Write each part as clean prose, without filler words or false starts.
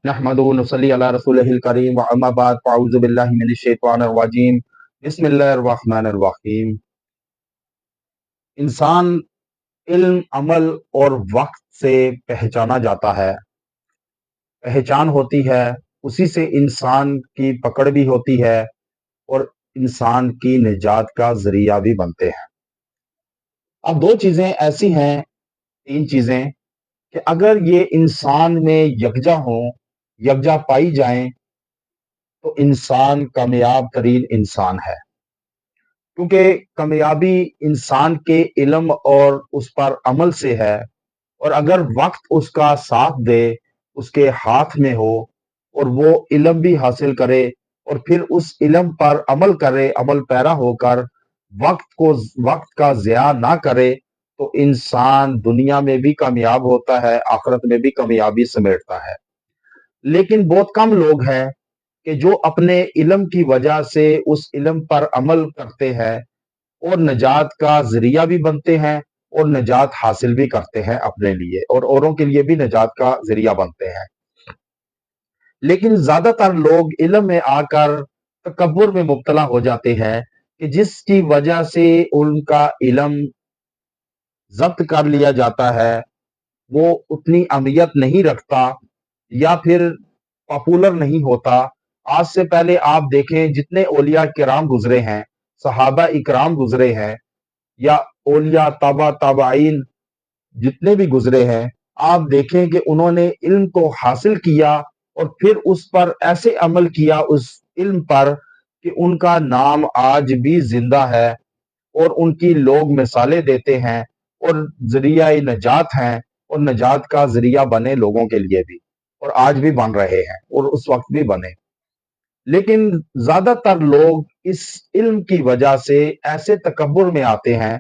نحمدہ ونصلی علی رسولہ الکریم واما بعد فاعوذ باللہ من الشیطان الرجیم بسم اللہ الرحمن الرحیم۔ انسان علم، عمل اور وقت سے پہچانا جاتا ہے، پہچان ہوتی ہے، اسی سے انسان کی پکڑ بھی ہوتی ہے اور انسان کی نجات کا ذریعہ بھی بنتے ہیں۔ اب دو چیزیں ایسی ہیں، تین چیزیں کہ اگر یہ انسان میں یکجا ہوں، یکجا پائی جائیں تو انسان کامیاب ترین انسان ہے، کیونکہ کامیابی انسان کے علم اور اس پر عمل سے ہے، اور اگر وقت اس کا ساتھ دے، اس کے ہاتھ میں ہو اور وہ علم بھی حاصل کرے اور پھر اس علم پر عمل کرے، عمل پیرا ہو کر وقت کا ضیاع نہ کرے، تو انسان دنیا میں بھی کامیاب ہوتا ہے، آخرت میں بھی کامیابی سمیٹتا ہے۔ لیکن بہت کم لوگ ہیں کہ جو اپنے علم کی وجہ سے اس علم پر عمل کرتے ہیں اور نجات کا ذریعہ بھی بنتے ہیں اور نجات حاصل بھی کرتے ہیں اپنے لیے، اور اوروں کے لیے بھی نجات کا ذریعہ بنتے ہیں۔ لیکن زیادہ تر لوگ علم میں آ کر تکبر میں مبتلا ہو جاتے ہیں کہ جس کی وجہ سے ان کا علم ضبط کر لیا جاتا ہے، وہ اتنی اہمیت نہیں رکھتا یا پھر پاپولر نہیں ہوتا۔ آج سے پہلے آپ دیکھیں جتنے اولیاء کرام گزرے ہیں، صحابہ اکرام گزرے ہیں، یا اولیاء تابع تابعین جتنے بھی گزرے ہیں، آپ دیکھیں کہ انہوں نے علم کو حاصل کیا اور پھر اس پر ایسے عمل کیا اس علم پر کہ ان کا نام آج بھی زندہ ہے اور ان کی لوگ مثالیں دیتے ہیں اور ذریعہ نجات ہیں، اور نجات کا ذریعہ بنے لوگوں کے لیے بھی، اور آج بھی بن رہے ہیں اور اس وقت بھی بنے۔ لیکن زیادہ تر لوگ اس علم کی وجہ سے ایسے تکبر میں آتے ہیں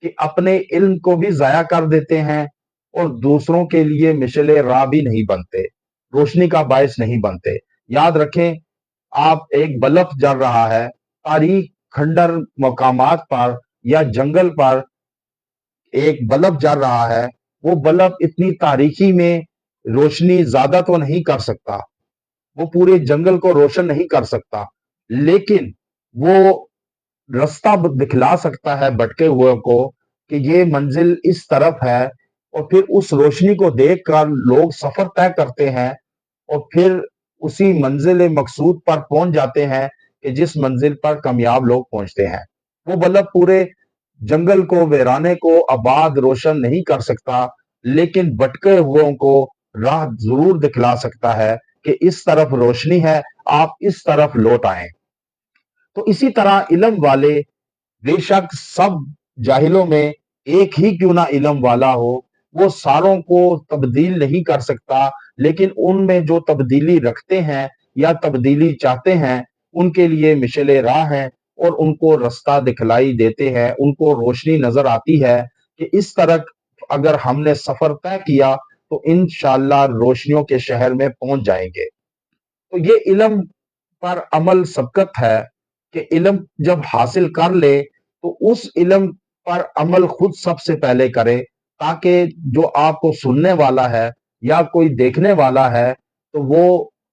کہ اپنے علم کو بھی ضائع کر دیتے ہیں اور دوسروں کے لیے مشعل راہ بھی نہیں بنتے، روشنی کا باعث نہیں بنتے۔ یاد رکھیں، آپ ایک بلب جل رہا ہے، تاریک کھنڈر مقامات پر یا جنگل پر ایک بلب جل رہا ہے، وہ بلب اتنی تاریکی میں روشنی زیادہ تو نہیں کر سکتا، وہ پورے جنگل کو روشن نہیں کر سکتا، لیکن وہ رستہ دکھلا سکتا ہے بھٹکے ہوئے کو کہ یہ منزل اس طرف ہے، اور پھر اس روشنی کو دیکھ کر لوگ سفر طے کرتے ہیں اور پھر اسی منزل مقصود پر پہنچ جاتے ہیں کہ جس منزل پر کامیاب لوگ پہنچتے ہیں۔ وہ بلب پورے جنگل کو، ویرانے کو آباد روشن نہیں کر سکتا، لیکن بھٹکے ہوئوں کو راہ ضرور دکھلا سکتا ہے کہ اس طرف روشنی ہے، آپ اس طرف لوٹ آئیں۔ تو اسی طرح علم والے، بے شک سب جاہلوں میں ایک ہی کیوں نہ علم والا ہو، وہ ساروں کو تبدیل نہیں کر سکتا، لیکن ان میں جو تبدیلی رکھتے ہیں یا تبدیلی چاہتے ہیں، ان کے لیے مشعل راہ ہیں اور ان کو رستہ دکھلائی دیتے ہیں، ان کو روشنی نظر آتی ہے کہ اس طرح اگر ہم نے سفر طے کیا تو انشاءاللہ روشنیوں کے شہر میں پہنچ جائیں گے۔ تو یہ علم پر عمل سبقت ہے کہ علم جب حاصل کر لے تو اس علم پر عمل خود سب سے پہلے کرے، تاکہ جو آپ کو سننے والا ہے یا کوئی دیکھنے والا ہے تو وہ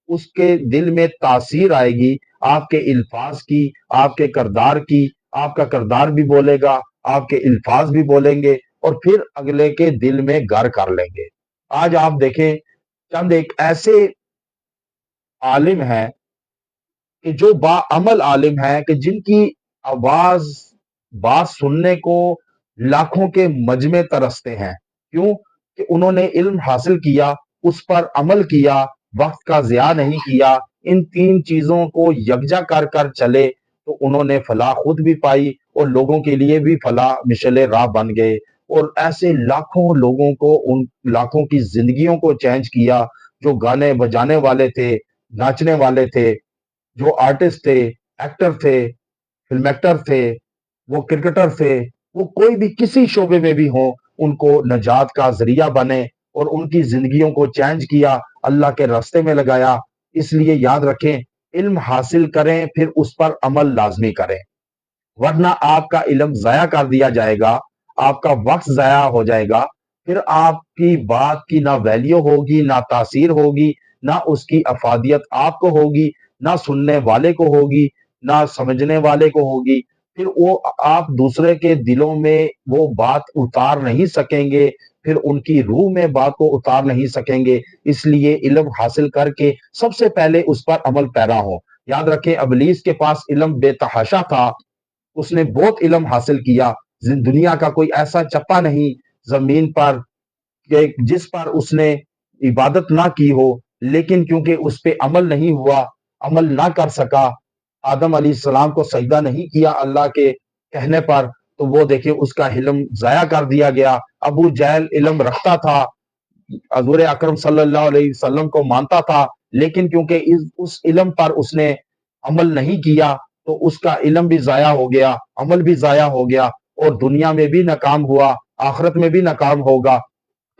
اس کے دل میں تاثیر آئے گی آپ کے الفاظ کی، آپ کے کردار کی، آپ کا کردار بھی بولے گا، آپ کے الفاظ بھی بولیں گے اور پھر اگلے کے دل میں گھر کر لیں گے۔ آج آپ دیکھیں چند ایک ایسے عالم ہیں کہ جو باعمل عالم ہیں کہ جن کی آواز بات سننے کو لاکھوں کے مجمع ترستے ہیں، کیوں کہ انہوں نے علم حاصل کیا، اس پر عمل کیا، وقت کا ضیاع نہیں کیا، ان تین چیزوں کو یکجا کر کر چلے تو انہوں نے فلاح خود بھی پائی اور لوگوں کے لیے بھی فلاح مشعل راہ بن گئے، اور ایسے لاکھوں لوگوں کو، ان لاکھوں کی زندگیوں کو چینج کیا، جو گانے بجانے والے تھے، ناچنے والے تھے، جو آرٹسٹ تھے، ایکٹر تھے، فلم ایکٹر تھے، وہ کرکٹر تھے، وہ کوئی بھی کسی شعبے میں بھی ہوں، ان کو نجات کا ذریعہ بنے اور ان کی زندگیوں کو چینج کیا، اللہ کے راستے میں لگایا۔ اس لیے یاد رکھیں، علم حاصل کریں پھر اس پر عمل لازمی کریں۔ ورنہ آپ کا علم ضائع کر دیا جائے گا، آپ کا وقت ضائع ہو جائے گا، پھر آپ کی بات کی نہ ویلیو ہوگی، نہ تاثیر ہوگی، نہ اس کی افادیت آپ کو ہوگی، نہ سننے والے کو ہوگی، نہ سمجھنے والے کو ہوگی۔ پھر وہ آپ دوسرے کے دلوں میں وہ بات اتار نہیں سکیں گے، پھر ان کی روح میں بات کو اتار نہیں سکیں گے۔ اس لیے علم حاصل کر کے سب سے پہلے اس پر عمل پیرا ہو۔ یاد رکھیں ابلیس کے پاس علم بے تحاشا تھا، اس نے بہت علم حاصل کیا، دنیا کا کوئی ایسا چپا نہیں زمین پر کہ جس پر اس نے عبادت نہ کی ہو، لیکن کیونکہ اس پہ عمل نہیں ہوا، عمل نہ کر سکا، آدم علیہ السلام کو سجدہ نہیں کیا اللہ کے کہنے پر، تو وہ دیکھیں اس کا علم ضائع کر دیا گیا۔ ابو جہل علم رکھتا تھا، حضور اکرم صلی اللہ علیہ وسلم کو مانتا تھا، لیکن کیونکہ اس علم پر اس نے عمل نہیں کیا تو اس کا علم بھی ضائع ہو گیا، عمل بھی ضائع ہو گیا، اور دنیا میں بھی ناکام ہوا، آخرت میں بھی ناکام ہوگا۔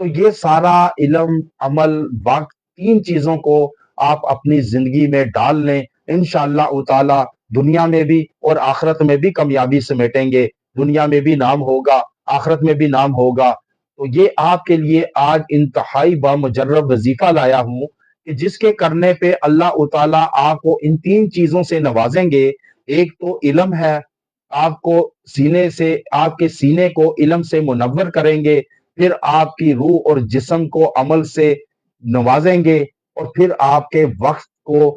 تو یہ سارا علم، عمل، وقت، تین چیزوں کو آپ اپنی زندگی میں ڈال لیں، انشاءاللہ تعالی دنیا میں بھی اور آخرت میں بھی کامیابی سمیٹیں گے، دنیا میں بھی نام ہوگا، آخرت میں بھی نام ہوگا۔ تو یہ آپ کے لیے آج انتہائی بامجرب وظیفہ لایا ہوں کہ جس کے کرنے پہ اللہ تعالیٰ آپ کو ان تین چیزوں سے نوازیں گے۔ ایک تو علم ہے، آپ کو سینے سے، آپ کے سینے کو علم سے منور کریں گے، پھر آپ کی روح اور جسم کو عمل سے نوازیں گے، اور پھر آپ کے وقت کو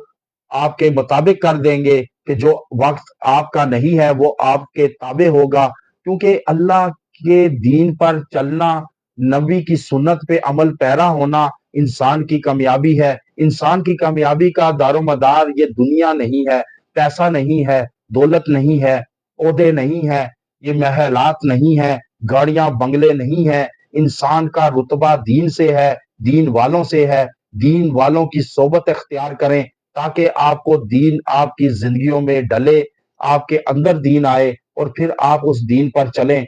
آپ کے مطابق کر دیں گے کہ جو وقت آپ کا نہیں ہے وہ آپ کے تابع ہوگا، کیونکہ اللہ کے دین پر چلنا، نبی کی سنت پہ عمل پیرا ہونا انسان کی کامیابی ہے۔ انسان کی کامیابی کا دار و مدار یہ دنیا نہیں ہے، پیسہ نہیں ہے، دولت نہیں ہے، عہدے نہیں ہے، یہ محلات نہیں ہے، گاڑیاں بنگلے نہیں ہے۔ انسان کا رتبہ دین سے ہے، دین والوں سے ہے۔ دین والوں کی صحبت اختیار کریں تاکہ آپ کو دین آپ کی زندگیوں میں ڈلے، آپ کے اندر دین آئے، اور پھر آپ اس دین پر چلیں۔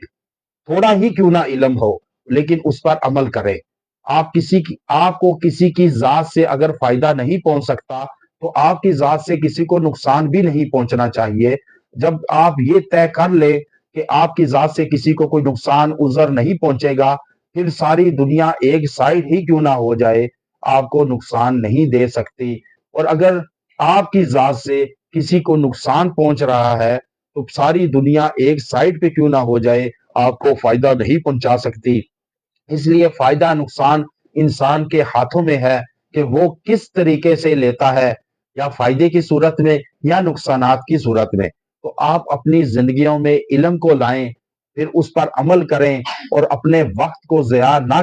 تھوڑا ہی کیوں نہ علم ہو لیکن اس پر عمل کریں۔ آپ کو کسی کی ذات سے اگر فائدہ نہیں پہنچ سکتا تو آپ کی ذات سے کسی کو نقصان بھی نہیں پہنچنا چاہیے۔ جب آپ یہ طے کر لیں کہ آپ کی ذات سے کسی کو کوئی نقصان عذر نہیں پہنچے گا، پھر ساری دنیا ایک سائڈ ہی کیوں نہ ہو جائے آپ کو نقصان نہیں دے سکتی۔ اور اگر آپ کی ذات سے کسی کو نقصان پہنچ رہا ہے تو ساری دنیا ایک سائڈ پہ کیوں نہ ہو جائے آپ کو فائدہ نہیں پہنچا سکتی۔ اس لیے فائدہ نقصان انسان کے ہاتھوں میں ہے کہ وہ کس طریقے سے لیتا ہے، یا فائدے کی صورت میں یا نقصانات کی صورت میں۔ تو آپ اپنی زندگیوں میں علم کو لائیں، پھر اس پر عمل کریں، اور اپنے وقت کو ضائع نہ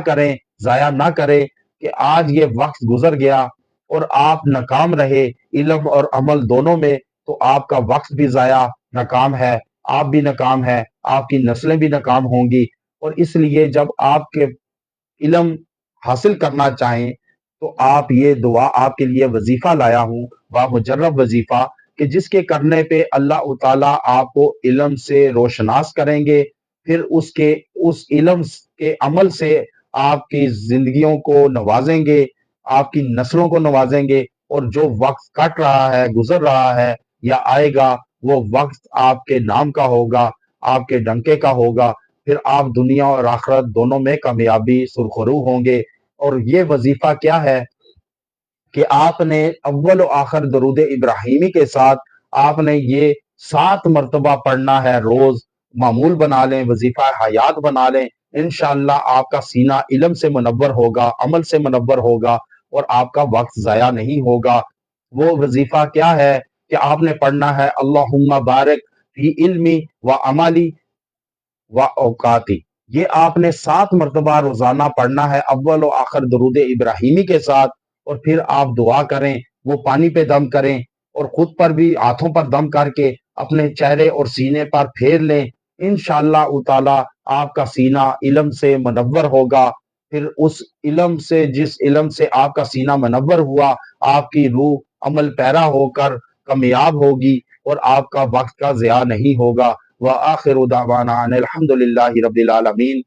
کریں کہ آج یہ وقت گزر گیا اور آپ ناکام رہے علم اور عمل دونوں میں، تو آپ کا وقت بھی ضائع، ناکام ہے، آپ بھی ناکام ہے، آپ کی نسلیں بھی ناکام ہوں گی۔ اور اس لیے جب آپ کے علم حاصل کرنا چاہیں تو آپ یہ دعا، آپ کے لیے وظیفہ لایا ہوں، بامجرب وظیفہ، کہ جس کے کرنے پہ اللہ تعالیٰ آپ کو علم سے روشناس کریں گے، پھر اس علم کے عمل سے آپ کی زندگیوں کو نوازیں گے، آپ کی نسلوں کو نوازیں گے، اور جو وقت کٹ رہا ہے، گزر رہا ہے یا آئے گا، وہ وقت آپ کے نام کا ہوگا، آپ کے ڈنکے کا ہوگا، پھر آپ دنیا اور آخرت دونوں میں کامیابی سرخرو ہوں گے۔ اور یہ وظیفہ کیا ہے کہ آپ نے اول و آخر درود ابراہیمی کے ساتھ آپ نے یہ 7 مرتبہ پڑھنا ہے روز، معمول بنا لیں، وظیفہ حیات بنا لیں۔ انشاءاللہ آپ کا سینہ علم سے منور ہوگا، عمل سے منور ہوگا، اور آپ کا وقت ضائع نہیں ہوگا۔ وہ وظیفہ کیا ہے کہ آپ نے پڑھنا ہے اللہم بارک فی علمی و عملی و اوقاتی۔ یہ آپ نے 7 مرتبہ روزانہ پڑھنا ہے اول و آخر درود ابراہیمی کے ساتھ، اور پھر آپ دعا کریں، وہ پانی پہ دم کریں، اور خود پر بھی ہاتھوں پر دم کر کے اپنے چہرے اور سینے پر پھیر لیں۔ انشاءاللہ تعالی آپ کا سینہ علم سے منور ہوگا۔ پھر اس علم سے، جس علم سے آپ کا سینہ منور ہوا، آپ کی روح عمل پیرا ہو کر کامیاب ہوگی، اور آپ کا وقت کا ضیاع نہیں ہوگا۔ وآخر دعوانا ان الحمد للہ رب العالمین۔